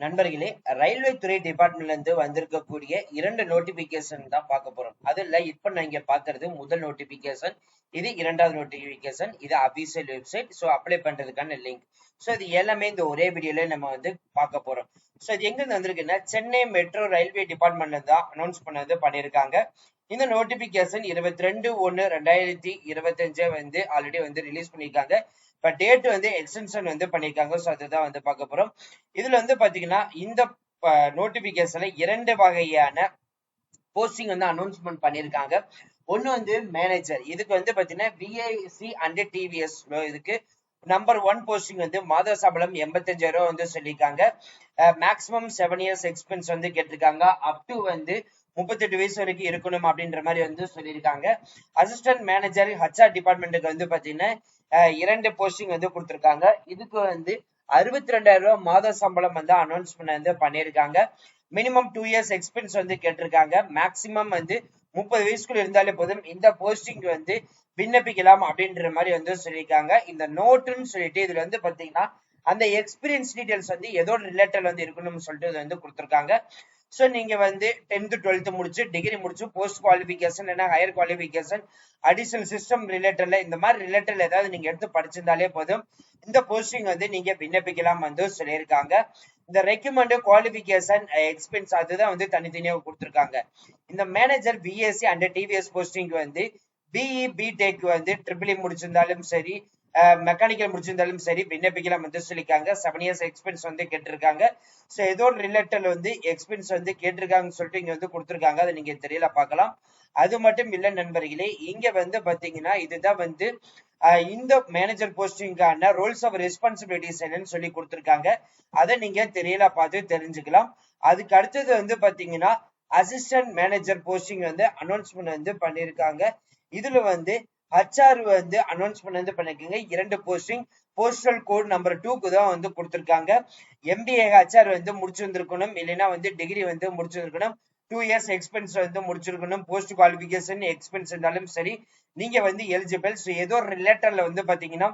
நண்பர்களே, ரயில்வே துறை டிபார்ட்மெண்ட்ல இருந்து வந்திருக்கக்கூடிய 2 நோட்டிபிகேஷன் தான் பார்க்க போறோம். அதுல இப்ப நீங்க பாக்குறது முதல் நோட்டிபிகேஷன். இது 2வது நோட்டிபிகேஷன். இது அபிஷியல் வெப்சைட். சோ அப்ளை பண்றதுக்கான லிங்க். சோ இது எல்லாமே இந்த ஒரே வீடியோல நம்ம வந்து பார்க்க போறோம். சோ இது எங்க இருந்து வந்திருக்குன்னா சென்னை மெட்ரோ ரயில்வே டிபார்ட்மெண்ட்ல தான் அனௌன்ஸ் பண்ணிருக்காங்க. இந்த நோட்டிபிகேஷன் 22/1/2025 வந்து ஆல்ரெடி வந்து ரிலீஸ் பண்ணிருக்காங்க. இப்ப டேட் வந்து எக்ஸ்டென்ஷன் வந்து பண்ணிருக்காங்க. சோ அதுதான் வந்து பார்க்க போறோம். இதுல வந்து பாத்தீங்கன்னா இந்த நோட்டிபிகேஷன்ல 2 வகையான போஸ்டிங் வந்து அனௌன்ஸ்மெண்ட் பண்ணிருக்காங்க. ஒன்னு வந்து மேனேஜர். இதுக்கு வந்து பாத்தீங்கன்னா விஐசி அண்ட் டிவிஎஸ் இதுக்கு நம்பர் 1 போஸ்டிங் வந்து மாத சம்பளம் 85,000 வந்து சொல்லியிருக்காங்க. மேக்ஸிமம் 7 இயர்ஸ் எக்ஸ்பென்ஸ் வந்து கேட்டிருக்காங்க. அப் டு வந்து 38 வயசு வரைக்கும் இருக்கணும் அப்படின்ற மாதிரி வந்து சொல்லியிருக்காங்க. அசிஸ்டன்ட் மேனேஜர் ஹச்ஆர் டிபார்ட்மெண்ட்டுக்கு வந்து பாத்தீங்கன்னா 2 போஸ்டிங் வந்து கொடுத்திருக்காங்க. இதுக்கு வந்து 62,000 மாத சம்பளம் வந்து அனௌன்ஸ் பண்ணிருக்காங்க. மினிமம் 2 இயர்ஸ் எக்ஸ்பென்ஸ் வந்து கேட்டிருக்காங்க. மேக்சிமம் வந்து 30 வயசுக்குள்ள இருந்தாலே போதும். இந்த போஸ்டிங் வந்து விண்ணப்பிக்கலாம் அப்படின்ற மாதிரி வந்து சொல்லியிருக்காங்க. இந்த நோட்டுன்னு சொல்லிட்டு இதுல வந்து பாத்தீங்கன்னா அந்த எக்ஸ்பீரியன்ஸ் டீடைல்ஸ் வந்து எதோட ரிலேட்டட் வந்து இருக்கணும்னு சொல்லிட்டு இது வந்து கொடுத்திருக்காங்க. சோ நீங்க வந்து 10th 12th முடிச்சு டிகிரி முடிச்சு போஸ்ட் குவாலிபிகேஷன் இல்லைன்னா ஹையர் குவாலிபிகேஷன் அடிஷனல் சிஸ்டம் ரிலேட்டட்ல இந்த மாதிரி ரிலேட்டட்ல ஏதாவது நீங்க எடுத்து படிச்சிருந்தாலே போதும். இந்த போஸ்டிங் வந்து நீங்க விண்ணப்பிக்கலாம் வந்து சொல்லியிருக்காங்க. இந்த ரெக்யூமெண்ட் குவாலிபிகேஷன் எக்ஸ்பென்ஸ் அதுதான் வந்து தனித்தனியாக கொடுத்திருக்காங்க. இந்த manager BSc and TVS posting வந்து பிஇ பிடெக் வந்து ட்ரிபிள் முடிச்சிருந்தாலும் சரி மெக்கானிக்கல் முடிச்சிருந்தாலும் சரி விண்ணப்பிக்கலாம் வந்து சொல்லியிருக்காங்க. 7 இயர்ஸ் எக்ஸ்பென்ஸ் வந்து கேட்டிருக்காங்க. சோ ஏதோ ரிலேட்டட் வந்து எக்ஸ்பென்ஸ் வந்து கேட்டிருக்காங்கன்னு சொல்லிட்டு இங்க வந்து கொடுத்திருக்காங்க. அதை நீங்க தெரியல பார்க்கலாம். அது மட்டும் இல்ல நண்பர்களே, இங்க வந்து பாத்தீங்கன்னா இதுதான் வந்து இந்த மேனேஜர் போஸ்டிங்கான ரோல்ஸ் ஆஃப் ரெஸ்பான்சிபிலிட்டிஸ் என்னன்னு சொல்லி கொடுத்திருக்காங்க. அதை நீங்க தெரியல பார்த்து தெரிஞ்சுக்கலாம். அதுக்கு அடுத்தது வந்து பாத்தீங்கன்னா அசிஸ்டன்ட் மேனேஜர் போஸ்டிங் வந்து அனௌன்ஸ்மெண்ட் வந்து பண்ணிருக்காங்க. இதுல வந்து ஹச்ஆர் வந்து அனௌன்ஸ்மெண்ட் வந்து பண்ணிருக்காங்க. 2 போஸ்டிங் போஸ்டல் கோட் நம்பர் 2க்கு தான் வந்து கொடுத்திருக்காங்க. எம்பிஏ ஹச்ஆர் வந்து முடிச்சிருந்திருக்கணும், இல்லைன்னா வந்து டிகிரி வந்து முடிச்சிருக்கணும். 2 இயர்ஸ் எக்ஸ்பென்ஸ் வந்து முடிச்சிருக்கணும். போஸ்ட் குவாலிபிகேஷன் எக்ஸ்பென்ஸ் இருந்தாலும் சரி நீங்க வந்து எலிஜிபிள். ஸோ ஏதோ ரிலேட்டட்ல வந்து பாத்தீங்கன்னா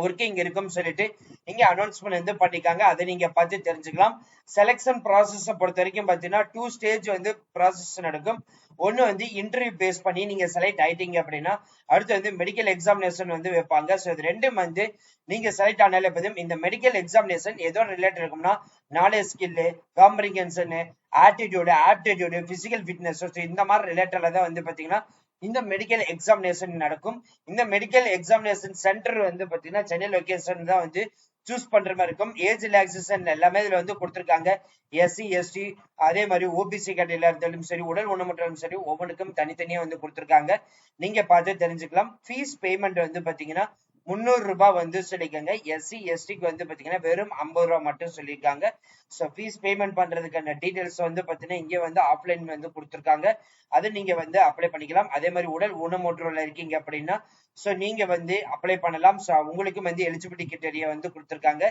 ஒர்க்கிங் இருக்குன்னு சொல்லிட்டு இங்க அனௌன்ஸ்மெண்ட் வந்து பண்ணிருக்காங்க. அதை நீங்க பார்த்து தெரிஞ்சுக்கலாம். செலக்ஷன் ப்ராசஸ் பொறுத்த வரைக்கும் பாத்தீங்கன்னா 2 ஸ்டேஜ் வந்து ப்ராசஸ் நடக்கும். ஒன்னு வந்து இன்டர்வியூ பேஸ் பண்ணி நீங்க செலக்ட் ஆயிட்டீங்க அப்படின்னா அடுத்து வந்து மெடிக்கல் எக்ஸாமினேஷன் வந்து வைப்பாங்க. ஸோ இது ரெண்டும் வந்து நீங்க செலக்ட் ஆனாலே போதும். இந்த மெடிக்கல் எக்ஸாமினேஷன் ஏதோ ரிலேட்டட் இருக்கும்னா knowledge skill, comprehension, aptitude, physical fitness இந்த மாதிரி ரிலேட்டட்ல தான் வந்து பாத்தீங்கன்னா இந்த மெடிக்கல் எக்ஸாமினேஷன் நடக்கும். இந்த மெடிக்கல் எக்ஸாமினேஷன் சென்டர் வந்து பாத்தீங்கன்னா சென்னை லொகேஷன் தான் வந்து சூஸ் பண்ற மாதிரி இருக்கும். ஏஜ் ரிலாக்ஸேஷன் எல்லாமே இதுல வந்து கொடுத்திருக்காங்க. எஸ்சி எஸ்டி அதே மாதிரி ஓபிசி கேட்டகரியில இருந்தாலும் சரி உடல் ஊனமுற்றாலும் சரி ஒவ்வொன்றுக்கும் தனித்தனியா வந்து கொடுத்திருக்காங்க. நீங்க பார்த்து தெரிஞ்சுக்கலாம். ஃபீஸ் பேமெண்ட் வந்து பாத்தீங்கன்னா 300 ரூபாய் வந்து சொல்லியிருக்காங்க. எஸ்சி எஸ்டிக்கு வந்து பாத்தீங்கன்னா வெறும் 50 ரூபாய் மட்டும் சொல்லியிருக்காங்க. ஸோ ஃபீஸ் பேமெண்ட் பண்றதுக்கான டீடைல்ஸ் வந்து பாத்தீங்கன்னா இங்க வந்து ஆஃப்லைன் வந்து கொடுத்திருக்காங்க. அதை நீங்க வந்து அப்ளை பண்ணிக்கலாம். அதே மாதிரி உடல் ஊனமுற்றோர்ல இருக்கீங்க அப்படின்னா சோ நீங்க வந்து அப்ளை பண்ணலாம். சோ உங்களுக்கு வந்து எலிஜிபிலிட்டி கிரைட்டீரியா வந்து கொடுத்திருக்காங்க.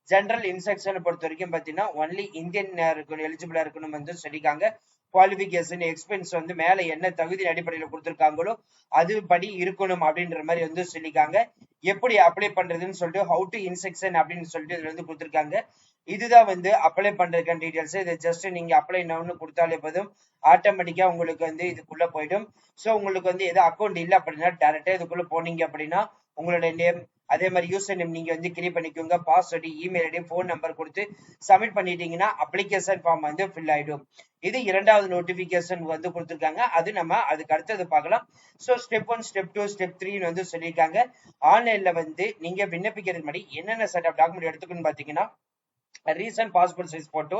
ஜெனரல் இன்ஸ்ட்ரக்ஷன் பொறுத்த வரைக்கும் பாத்தீங்கன்னா ஒன்லி இந்தியன் எலிஜிபிளா இருக்கணும் வந்து சொல்லியிருக்காங்க. குவாலிபிகேஷன் எக்ஸ்பென்ஸ் வந்து மேல என்ன தகுதி அடிப்படையில் கொடுத்திருக்காங்களோ அதுபடி இருக்கணும் அப்படின்ற மாதிரி வந்து சொல்லியிருக்காங்க. எப்படி அப்ளை பண்றதுன்னு சொல்லிட்டு ஹவு டு இன்ஸ்ட்ரக்ஷன் அப்படின்னு சொல்லிட்டு இதுல வந்து கொடுத்திருக்காங்க. இதுதான் வந்து அப்ளை பண்றதுக்கான டீடைல்ஸ். இது ஜஸ்ட் நீங்க அப்ளை நவுன்னு கொடுத்தாலே போதும் ஆட்டோமேட்டிக்கா உங்களுக்கு வந்து இதுக்குள்ள போயிடும். சோ உங்களுக்கு வந்து எது அக்கௌண்ட் இல்ல அப்படின்னா டைரக்டா இதுக்குள்ள போனீங்க அப்படின்னா உங்களுடைய நேம் அதே மாதிரி யூசர் நேம் நீங்க வந்து கிரியேட் பண்ணிக்கோங்க. Password, email ID, phone number கொடுத்து சப்மிட் பண்ணிட்டீங்கன்னா அப்ளிகேஷன் ஃபார்ம் வந்து ஃபில் ஆயிடும். இது 2வது நோட்டிபிகேஷன் வந்து கொடுத்திருக்காங்க. அது நம்ம அதுக்கு அடுத்தது பார்க்கலாம். சோ ஸ்டெப் 1, ஸ்டெப் 2, ஸ்டெப் 3 வந்து சொல்லியிருக்காங்க. ஆன்லைன்ல வந்து நீங்க விண்ணப்பிக்கிறதுக்கு முன்னாடி என்னென்ன செட் ஆஃப் டாக்குமெண்ட் எடுத்துக்கணும்னு பாத்தீங்கன்னா recent passport size photo,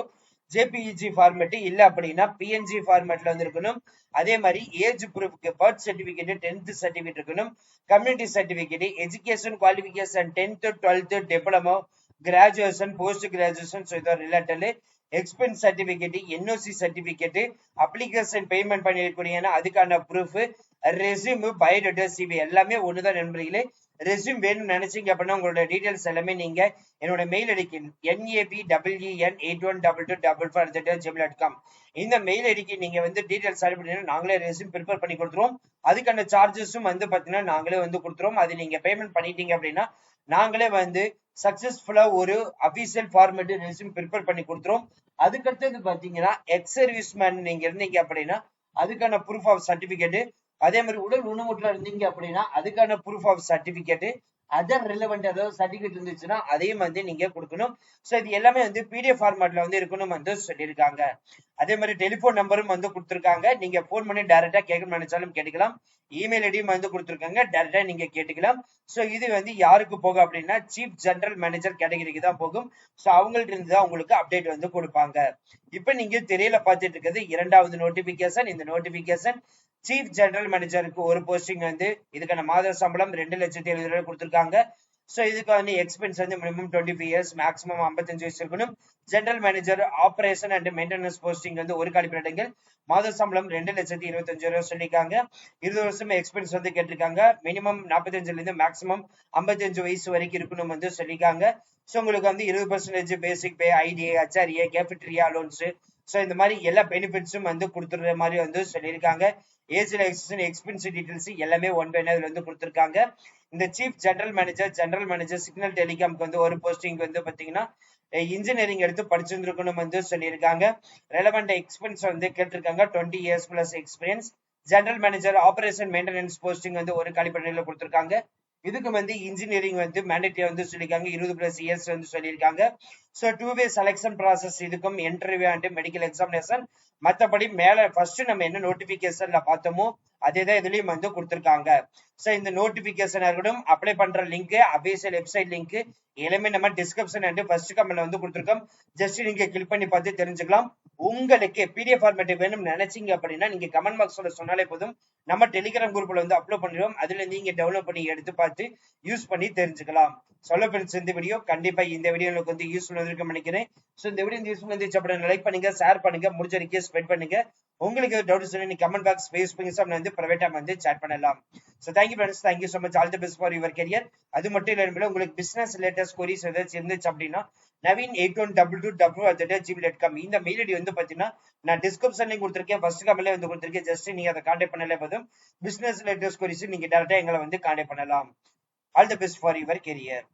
JPEG format இல்ல அப்படின்னா பிஎன்ஜி ஃபார்மேட்ல வந்து இருக்கணும். அதே மாதிரி ஏஜ் ப்ரூஃப்க்கு பர்த் சர்டிபிகேட், 10th சர்டிபிகேட் இருக்கணும். Community certificate, education qualification 10th 12th diploma, graduation, post graduation related, expense certificate, NOC certificate, application payment பண்ணிருக்கூடிய அதுக்கான ப்ரூஃப், ரெஸ்யூம், பயோடேட்டா, சிவி எல்லாமே ஒண்ணுதான் நண்பர்களே. ரெஸ்யூம் வேணும்னு நினைச்சீங்க அப்படின்னா உங்களோட டீடைல்ஸ் எல்லாமே நீங்க என்னோட மெயில் ஐடிக்கு NABEN812244@gmail.com இந்த மெயில் ஐடிக்கு நீங்க வந்து டீடைல்ஸ் அனுப்பினா நாங்களே ரெஸ்யூம் ப்ரிப்பேர் பண்ணி கொடுத்துருவோம். அதுக்கான சார்ஜஸும் வந்து பாத்தீங்கன்னா நாங்களே வந்து கொடுத்துருவோம். அது நீங்க பேமெண்ட் பண்ணிட்டீங்க அப்படின்னா நாங்களே வந்து சக்சஸ்ஃபுல்லா ஒரு அபிஷியல் ஃபார்மேட் ரெஸ்யூம் ப்ரிப்பேர் பண்ணி கொடுத்துரும். அதுக்கடுத்தது பாத்தீங்கன்னா எக்ஸ் சர்வீஸ்மேன் நீங்க இருந்தீங்க அப்படின்னா அதுக்கான ப்ரூஃப் ஆஃப் சர்டிபிகேட், அதே மாதிரி உடல் ஊனமுற்ற இருந்தீங்க அப்படின்னா அதுக்கான proof of certificate, other relevant ஏதாவது சர்டிபிகேட் இருந்துச்சுன்னா அதையும் வந்து நீங்க கொடுக்கணும். ஸோ இது எல்லாமே வந்து பிடிஎஃப் ஃபார்மேட்ல வந்து இருக்கணும் வந்து சொல்லியிருக்காங்க. அதே மாதிரி டெலிபோன் நம்பரும் வந்து கொடுத்துருக்காங்க. நீங்க போன் பண்ணி டைரக்டா கேட்க நினைச்சாலும் கேட்டுக்கலாம். இமெயில் ஐடியும் வந்து கொடுத்துருக்காங்க, டைரக்டா நீங்க கேட்டுக்கலாம். ஸோ இது வந்து யாருக்கு போகும் அப்படின்னா சீஃப் ஜெனரல் மேனேஜர் கேட்டகரிக்கு தான் போகும். ஸோ அவங்கள்ட்ட இருந்து தான் உங்களுக்கு அப்டேட் வந்து கொடுப்பாங்க. இப்ப நீங்க திரையில பார்த்துட்டு இருக்கிறது இரண்டாவது நோட்டிபிகேஷன். இந்த நோட்டிபிகேஷன் சீஃப் ஜெனரல் மேனேஜருக்கு ஒரு போஸ்டிங் வந்து இதுக்கான மாத சம்பளம் 2,70,000 கொடுத்துருக்காங்க. ஸோ இதுக்கு வந்து எக்ஸ்பென்ஸ் வந்து மினிமம் 25 இயர்ஸ், மேக்ஸிமம் 55 வயசு இருக்கணும். General manager operation and maintenance posting வந்து ஒரு காலி பணியிடங்கள், மாத சம்பளம் 2,25,000 சொல்லியிருக்காங்க. 20 வருஷம் எக்ஸ்பென்ஸ் வந்து கேட்டிருக்காங்க. மினிமம் 45ல இருந்து மேக்ஸிமம் 55 வயசு வரைக்கும் இருக்கணும் வந்து சொல்லியிருக்காங்க. ஸோ உங்களுக்கு வந்து 20% பேசிக் பே, ஐடிஏ, ஹெச்ஆர்ஏ, கேபிட்டரியா அலோன்ஸ், ஸோ இந்த மாதிரி எல்லா பெனிஃபிட்ஸும் வந்து கொடுத்துடுற மாதிரி வந்து சொல்லியிருக்காங்க. ஏஜ் ரிலாக்சேஷன், எக்ஸ்பென்ஸ் டீடைல்ஸ் எல்லாமே ஒன் பை இதுல வந்து கொடுத்துருக்காங்க. இந்த சீஃப் ஜெனரல் மேனேஜர் சிக்னல் டெலிகாம்க்கு வந்து ஒரு போஸ்டிங் வந்து பாத்தீங்கன்னா இன்ஜினியரிங் எடுத்து படிச்சிருந்துருக்கணும் வந்து சொல்லியிருக்காங்க. ரெலவெண்ட் எக்ஸ்பென்ஸ் வந்து கேட்டிருக்காங்க, 20 years plus experience. General manager operation maintenance posting வந்து ஒரு காலி பணியில கொடுத்திருக்காங்க. இதுக்கு வந்து இன்ஜினியரிங் வந்து மேண்டேட்டரி வந்து சொல்லியிருக்காங்க, 20+ இயர்ஸ் வந்து சொல்லியிருக்காங்க. ஸோ 2-வே செலக்ஷன் ப்ராசஸ், இதுக்கும் இன்டர்வியூ அண்ட் மெடிக்கல் எக்ஸாமினேஷன். மற்றபடி மேல ஃபர்ஸ்ட் நம்ம என்ன நோட்டிபிகேஷன்ல பார்த்தோமோ அதே தான் இதுலயும் வந்து கொடுத்துருக்காங்க. ஸோ இந்த நோட்டிபிகேஷன் இருக்கட்டும், அப்ளை பண்ற லிங்க், அபிஷியல் வெப்சைட் லிங்க் எல்லாமே நம்ம டிஸ்கிரிப்ஷன் அண்ட் ஃபர்ஸ்ட் கமெண்ட்ல வந்து கொடுத்துருக்கோம். ஜஸ்ட் நீங்க கிளிக் பண்ணி பார்த்து தெரிஞ்சுக்கலாம். உங்களுக்கு பிடிஎஃப் ஃபார்மேட் வேணும்னு நினைச்சீங்க அப்படின்னா நீங்க கமெண்ட் பாக்ஸ்ல சொன்னாலே போதும், நம்ம டெலிகிராம் குரூப்ல வந்து அப்லோட் பண்ணிடுவோம். அதுல இருந்து நீங்க டவுன்லோட் பண்ணி எடுத்து பார்த்து யூஸ் பண்ணி தெரிஞ்சுக்கலாம். சொல்ல பிடிச்ச இந்த வீடியோ கண்டிப்பா இந்த வீடியோ உங்களுக்கு வந்து யூஸ்ஃபுல் இருக்கும் நினைக்கிறேன். ஸோ இந்த வீடியோ யூஸ்ஃபுல் இருந்துச்சு அப்படின்னா லைக் பண்ணுங்க, ஷேர் பண்ணுங்க, முடிஞ்ச வரைக்கும் ஸ்ப்ரெட் பண்ணுங்க. உங்களுக்கு டவுட் சொல்லி நீங்க கமெண்ட் பாக்ஸ் ஃபேஸ்புக் வந்து பிரைவேட்டா வந்து சாட் பண்ணலாம். So thank you friends, thank you so much, all the best for your career. அது மட்டும் இல்லாமல் உங்களுக்கு பிசினஸ் ரிலேட்டட் கொரிஸ் ஏதாச்சும் இருந்துச்சு அப்படின்னா naveen8122@gmail.com இந்த மெயில் ஐடி வந்து பாத்தீங்கன்னா நான் டிஸ்கிரிப்ஷன்லயும் கொடுத்திருக்கேன், ஃபர்ஸ்ட் கமெண்ட்ல வந்து கொடுத்திருக்கேன். ஜஸ்ட் நீங்க அதை கான்டாக்ட் பண்ணல போதும். பிசினஸ் ரிலேட்டட் கொரிஸ் நீங்க டைரக்டா எங்களை வந்து கான்டாக்ட் பண்ணலாம். All the best for your career.